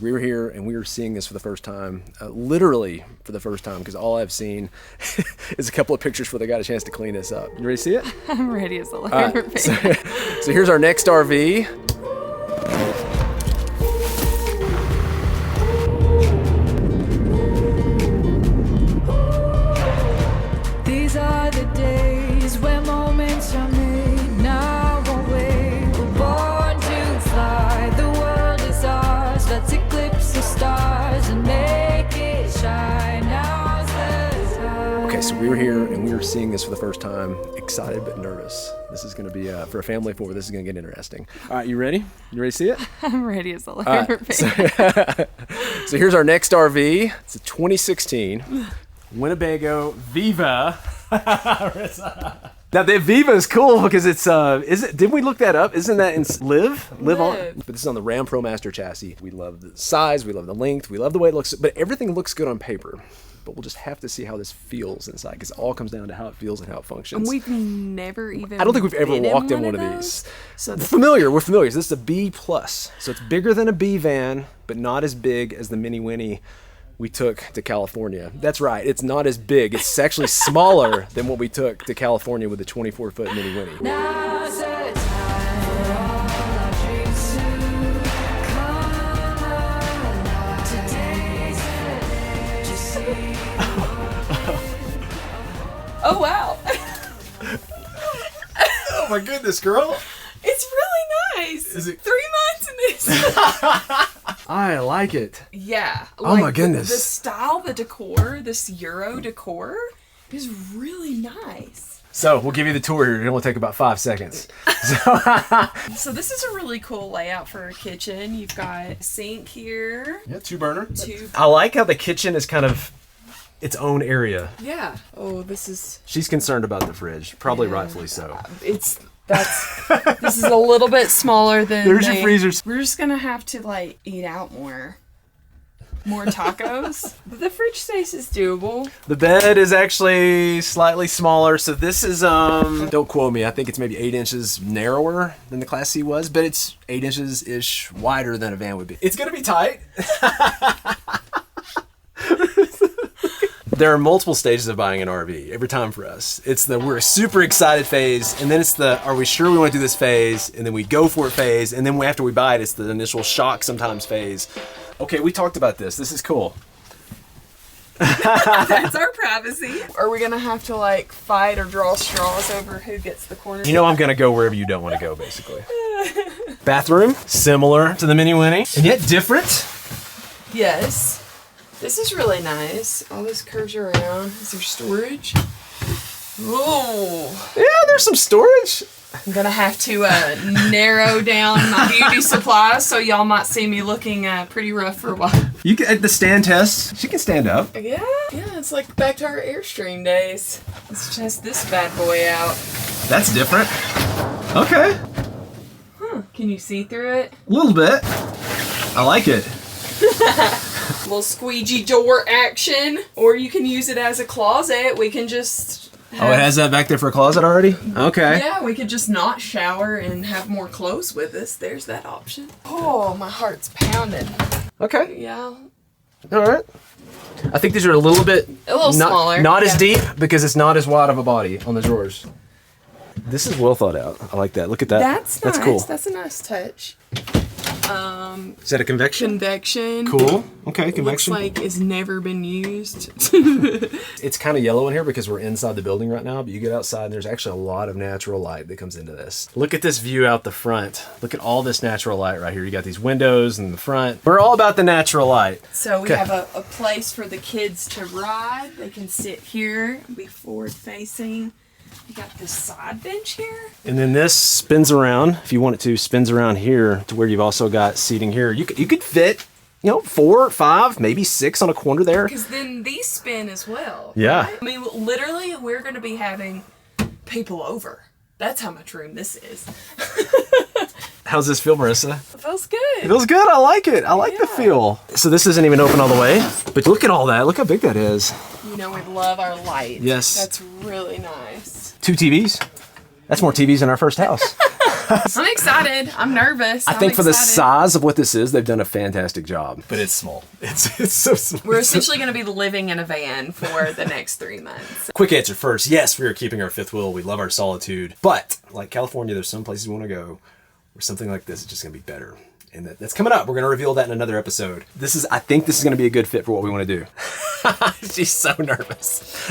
We were here and we were seeing this for the first time, literally for the first time, because all I've seen is a couple of pictures before they got a chance to clean this up. You ready to see it? I'm ready as a liar. Right, so here's our next RV. These are the days where moments are made. Now won't wait. We're born to fly. The world is ours. Let's eclipse the stars and make it shine. Now's the time. Okay, so we were here and we were seeing this for the first time. Excited but nervous. This is going to be, for a family of four, this is going to get interesting. All right, you ready? You ready to see it? I'm ready as a liar. Right, so here's our next RV. It's a 2016 Winnebago Viva. Now the Viva is cool because it's didn't we look that up? Isn't that in Live on? But this is on the Ram ProMaster chassis. We love the size, we love the length, we love the way it looks, but everything looks good on paper. But we'll just have to see how this feels inside, because it all comes down to how it feels and how it functions. And we've never even. I don't think we've ever walked in one of these. So we're familiar. So this is a B plus. So it's bigger than a B van, but not as big as the Mini Winnie we took to California. That's right. It's not as big. It's actually smaller than what we took to California with the 24-foot Mini Winnie. Now's the time for all our dreams to come alive. Today's the day to see. Oh wow! Oh my goodness, girl. It's really nice. Is it 3 months in this? I like it. Yeah. Oh my goodness. The style, the decor, this Euro decor is really nice. So we'll give you the tour here. It will take about 5 seconds. So this is a really cool layout for a kitchen. You've got a sink here. Yeah, 2-burner. Two. I like how the kitchen is kind of its own area. Yeah. Oh, this is. She's concerned about the fridge, probably rightfully so. This is a little bit smaller than. There's your freezers. We're just gonna have to like eat out more tacos. But the fridge space is doable. The bed is actually slightly smaller, so this is don't quote me, I think it's maybe 8 inches narrower than the Class C was, but it's 8 inches ish wider than a van would be. It's gonna be tight. There are multiple stages of buying an RV every time for us. It's the we're super excited phase, and then it's the are we sure we want to do this phase, and then we go for it phase, and then after we buy it, it's the initial shock sometimes phase. Okay, we talked about this. This is cool. That's our privacy. Are we gonna have to like fight or draw straws over who gets the corner? You know I'm gonna go wherever you don't want to go, basically. Bathroom, similar to the Mini Winnie, and yet different. Yes. This is really nice. All this curves around. Is there storage? Oh. Yeah, there's some storage. I'm gonna have to narrow down my beauty supplies, so y'all might see me looking pretty rough for a while. You can at the stand test. She can stand up. Yeah, it's like back to our Airstream days. Let's test this bad boy out. That's different. Okay. Huh? Can you see through it? A little bit. I like it. Little squeegee door action, or you can use it as a closet. We can just Oh, it has that back there for a closet already? Okay. Yeah, we could just not shower and have more clothes with us. There's that option. Oh, my heart's pounding. Okay. Yeah. All right. I think these are a little smaller. Not as deep because it's not as wide of a body on the drawers. This is well thought out. I like that. Look at that. That's nice. Cool. That's a nice touch. Is that a convection? Convection. Cool. Okay, convection. Looks like it's never been used. It's kind of yellow in here because we're inside the building right now, but you get outside and there's actually a lot of natural light that comes into this. Look at this view out the front. Look at all this natural light right here. You got these windows in the front. We're all about the natural light. So we have a place for the kids to ride. They can sit here, be forward facing. You got this side bench here. And then this spins around, if you want it to, spins around here to where you've also got seating here. You could fit, 4, 5, maybe 6 on a corner there. Because then these spin as well. Yeah. Right? I mean, literally, we're going to be having people over. That's how much room this is. How's this feel, Marissa? It feels good. It feels good. I like it. I like the feel. So this isn't even open all the way, but look at all that. Look how big that is. We love our light. Yes. That's really nice. 2 TVs. That's more TVs than our first house. I'm excited. I'm nervous. I think for the size of what this is, they've done a fantastic job. But it's small. It's so small. We're essentially going to be living in a van for the next 3 months. Quick answer first. Yes, we are keeping our fifth wheel. We love our solitude. But like California, there's some places we want to go where something like this is just going to be better. And that's coming up. We're going to reveal that in another episode. I think this is going to be a good fit for what we want to do. She's so nervous.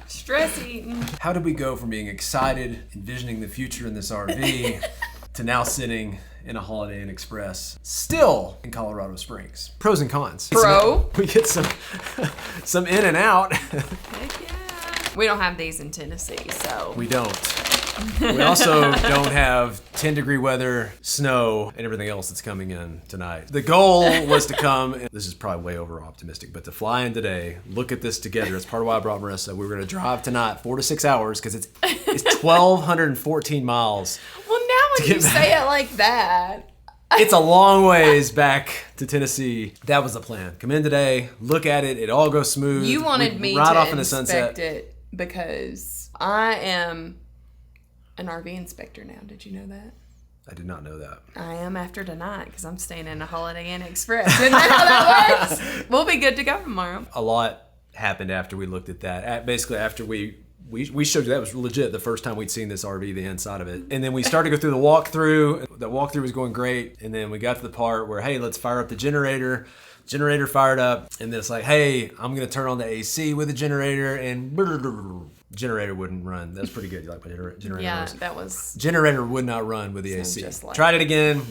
Stress eating. How did we go from being excited, envisioning the future in this RV, to now sitting in a Holiday Inn Express, still in Colorado Springs? Pros and cons. Pro. We get some in and out. Heck yeah. We don't have these in Tennessee, so. We don't. We also don't have 10-degree weather, snow, and everything else that's coming in tonight. The goal was to come, and this is probably way over optimistic, but to fly in today, look at this together. That's part of why I brought Marissa. We were going to drive tonight 4 to 6 hours because it's 1,214 miles. Well, now when you say it like that. It's a long ways back to Tennessee. That was the plan. Come in today, look at it, it all goes smooth. You wanted me ride to off in the sunset. inspect it because I am an RV inspector now. Did you know that? I did not know that. I am after tonight because I'm staying in a Holiday Inn Express. Isn't that how that works? We'll be good to go tomorrow. A lot happened after we looked at that. Basically, after we showed you that was legit the first time we'd seen this RV, the inside of it. And then we started to go through the walkthrough. The walkthrough was going great. And then we got to the part where, hey, let's fire up the generator. Generator fired up. And then it's like, hey, I'm going to turn on the AC with the generator. And generator wouldn't run. That's pretty good. You like my generator? Yeah, that was... Generator would not run with the AC. Just like Tried it again.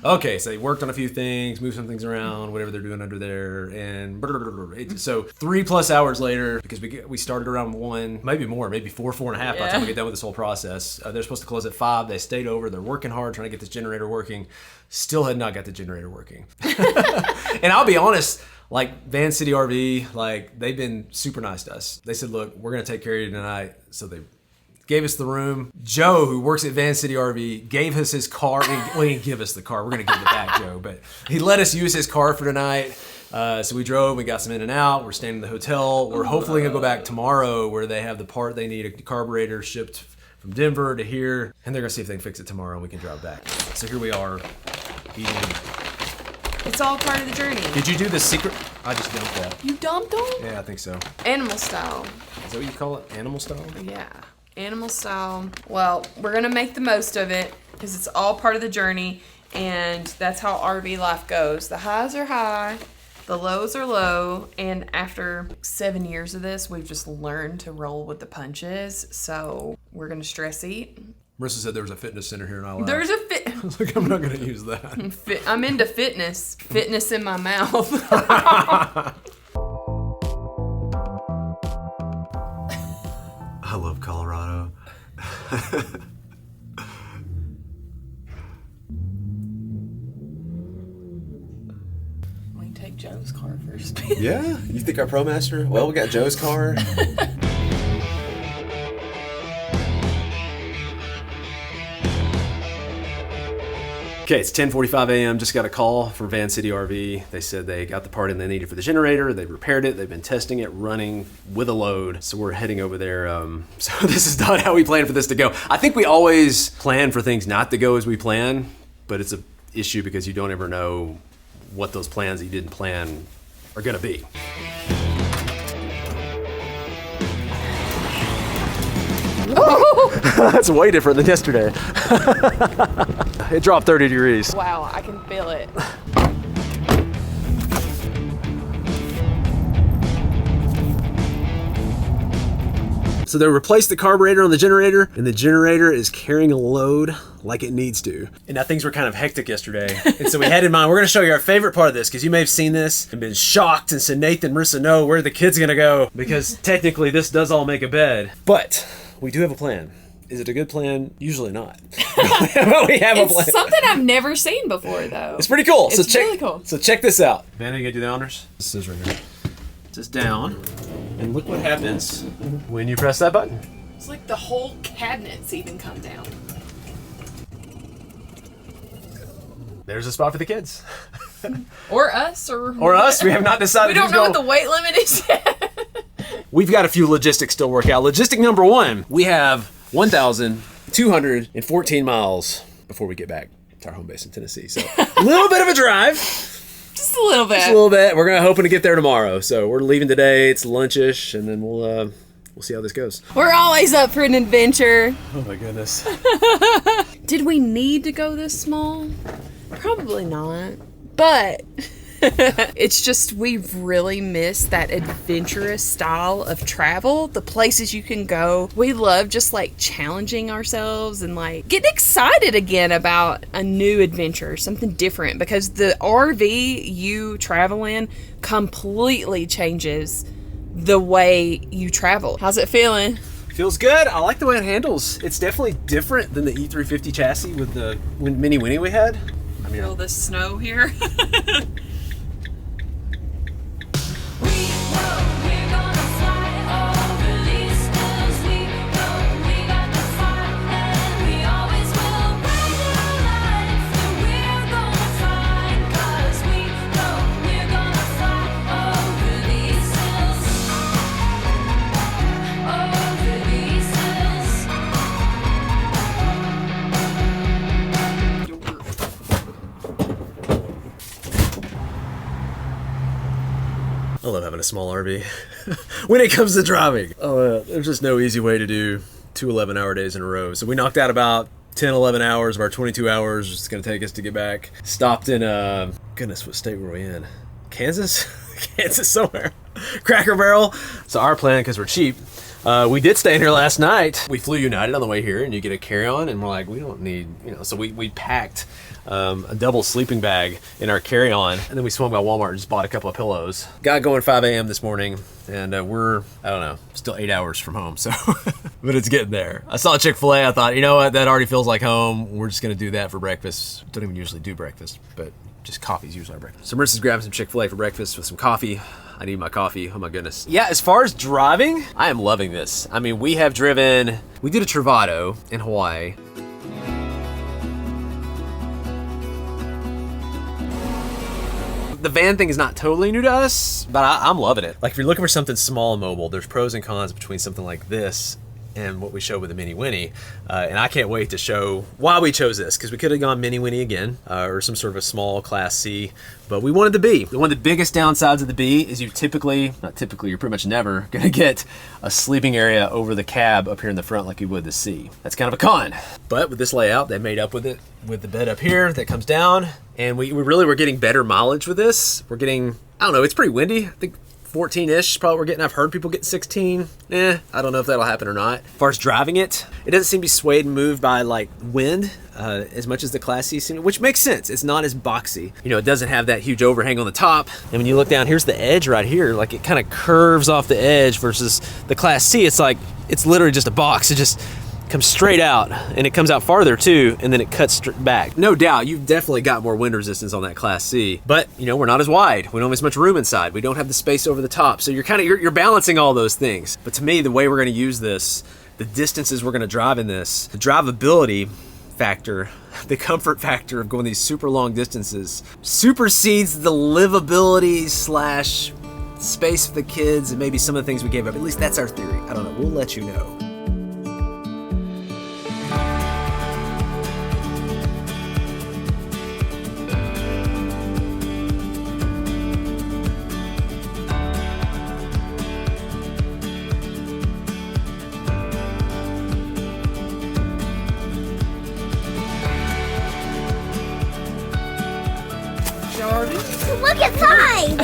Okay, so they worked on a few things, moved some things around, whatever they're doing under there, and so 3+ hours later, because we started around 1, maybe more, maybe 4.5 by the time we get done with this whole process. They're supposed to close at 5. They stayed over. They're working hard trying to get this generator working. Still had not got the generator working. And I'll be honest, like Van City RV, like they've been super nice to us. They said, look, we're going to take care of you tonight. So they gave us the room. Joe, who works at Van City RV, gave us his car. Well, he didn't give us the car. We're going to give it back, Joe. But he let us use his car for tonight. So we drove, we got some in and out. We're staying in the hotel. We're hopefully going to go back tomorrow where they have the part they need, a carburetor shipped from Denver to here. And they're going to see if they can fix it tomorrow and we can drive back. So here we are eating. It's all part of the journey. Did you do the secret? I just dumped that. You dumped them? Yeah, I think so. Animal style. Is that what you call it? Animal style? Yeah. Animal style. Well, we're going to make the most of it because it's all part of the journey. And that's how RV life goes. The highs are high. The lows are low. And after 7 years of this, we've just learned to roll with the punches. So we're going to stress eat. Marissa said there was a fitness center here in Isle. There's a I was like, I'm not going to use that. I'm into fitness. Fitness in my mouth. I love Colorado. We can take Joe's car first. Yeah? You think our ProMaster? Well, we got Joe's car. Okay, it's 10:45 a.m. Just got a call from Van City RV. They said they got the part in they needed for the generator. They repaired it. They've been testing it, running with a load. So we're heading over there. So this is not how we planned for this to go. I think we always plan for things not to go as we plan, but it's an issue because you don't ever know what those plans that you didn't plan are going to be. That's way different than yesterday. It dropped 30 degrees. Wow, I can feel it. So they replaced the carburetor on the generator, and the generator is carrying a load like it needs to. And now things were kind of hectic yesterday. And so we had in mind, we're going to show you our favorite part of this, because you may have seen this and been shocked and said, Nathan, Marissa, no, where are the kids going to go? Because technically this does all make a bed. But we do have a plan. Is it a good plan? Usually not. But we have a plan. It's something I've never seen before, though. It's pretty cool. It's really cool. So check this out. Man, are you going to do the honors? This is right here. Just down. And look what happens when you press that button. It's like the whole cabinets even come down. There's a spot for the kids. Or us, or us. We have not decided. We don't know what the weight limit is yet. We've got a few logistics still to work out. Logistic number 1, we have 1,214 miles before we get back to our home base in Tennessee. So a little bit of a drive. Just a little bit. Just a little bit. We're hoping to get there tomorrow. So we're leaving today. It's lunchish, and then we'll see how this goes. We're always up for an adventure. Oh my goodness. Did we need to go this small? Probably not. But it's just we've really missed that adventurous style of travel, the places you can go. We love just like challenging ourselves and like getting excited again about a new adventure, something different, because the RV you travel in completely changes the way you travel. How's it feeling? Feels good. I like the way it handles. It's definitely different than the E350 chassis with the Mini Winnie we had. I mean, feel the snow here. I love having a small RV when it comes to driving. There's just no easy way to do 2 11-hour days in a row. So we knocked out about 10, 11 hours of our 22 hours it's going to take us to get back. Stopped in, goodness, what state were we in? Kansas? Kansas somewhere. Cracker Barrel. So our plan, because we're cheap, we did stay in here last night. We flew United on the way here, and you get a carry-on, and we're like, we don't need, so we packed a double sleeping bag in our carry-on, and then we swung by Walmart and just bought a couple of pillows. Got going 5 a.m. this morning, and we're, I don't know, still 8 hours from home, so, but it's getting there. I saw Chick-fil-A, I thought, you know what, that already feels like home. We're just gonna do that for breakfast. Don't even usually do breakfast, but just coffee's usually our breakfast. So Marissa's grabbing some Chick-fil-A for breakfast with some coffee. I need my coffee, oh my goodness. Yeah, as far as driving, I am loving this. I mean, we did a Travado in Hawaii. The van thing is not totally new to us, but I'm loving it. Like if you're looking for something small and mobile, there's pros and cons between something like this and what we showed with the Mini Winnie. And I can't wait to show why we chose this, because we could have gone Mini Winnie again, or some sort of a small Class C, but we wanted the B. One of the biggest downsides of the B is you're pretty much never gonna get a sleeping area over the cab up here in the front like you would the C. That's kind of a con. But with this layout, they made up with it, with the bed up here that comes down, and we really were getting better mileage with this. We're getting, I don't know, it's pretty windy. I think 14-ish probably we're getting. I've heard people get 16. I don't know if that'll happen or not. As far as driving it doesn't seem to be swayed and moved by like wind as much as the Class C seems, which makes sense. It's not as boxy. It doesn't have that huge overhang on the top. And when you look down, here's the edge right here. Like it kind of curves off the edge versus the Class C. It's like, it's literally just a box. It just comes straight out, and it comes out farther too, and then it cuts back. No doubt, you've definitely got more wind resistance on that Class C, but we're not as wide. We don't have as much room inside. We don't have the space over the top, so you're balancing all those things. But to me, the way we're going to use this, the distances we're going to drive in this, the drivability factor, the comfort factor of going these super long distances supersedes the livability / space for the kids and maybe some of the things we gave up. At least that's our theory. I don't know. We'll let you know. Look inside!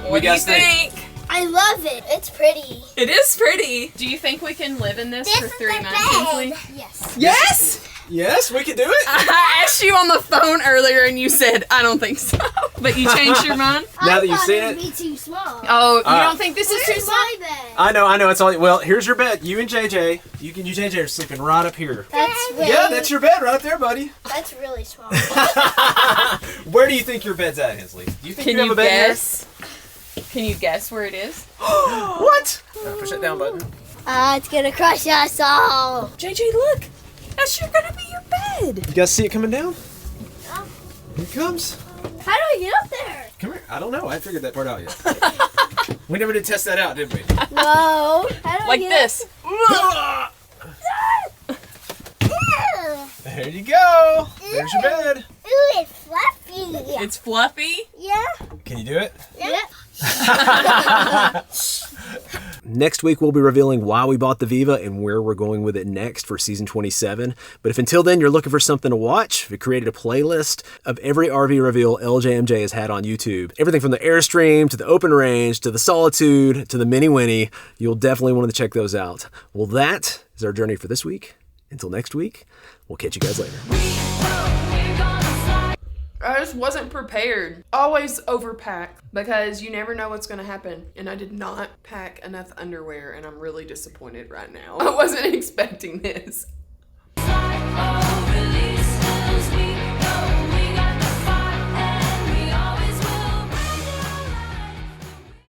What do you think? I love it. It's pretty. It is pretty. Do you think we can live in this for 3 months easily? Yes. Yes? Yes, we can do it. I asked you on the phone earlier and you said, I don't think so. But you changed your mind? Now that you've seen it would it. be too small. Oh, you don't think this is too Where's small? my bed? I know. It's all. Well, here's your bed. You and JJ. You and JJ are sleeping right up here. That's really, Yeah, that's your bed right up there, buddy. That's really small. Where do you think your bed's at, Hensley? Do you think Can you have you a bed guess? Can you guess where it is? here? What? Push that down button. It's gonna crush us all. JJ, look. That's gonna be your bed. You guys see it coming down? Here it comes. How do I get up there? Come here. I don't know. I haven't figured that part out yet. We never did test that out, did we? No. How do I Like get this. Up? There you go. There's your bed. Ooh, it's fluffy. It's fluffy. Yeah. Can you do it? Yeah. Next week, we'll be revealing why we bought the Viva and where we're going with it next for season 27. But if until then you're looking for something to watch, we created a playlist of every RV reveal LJMJ has had on YouTube. Everything from the Airstream to the Open Range to the Solitude to the Mini Winnie. You'll definitely want to check those out. Well, that is our journey for this week. Until next week, we'll catch you guys later. I just wasn't prepared. Always overpack because you never know what's going to happen. And I did not pack enough underwear and I'm really disappointed right now. I wasn't expecting this.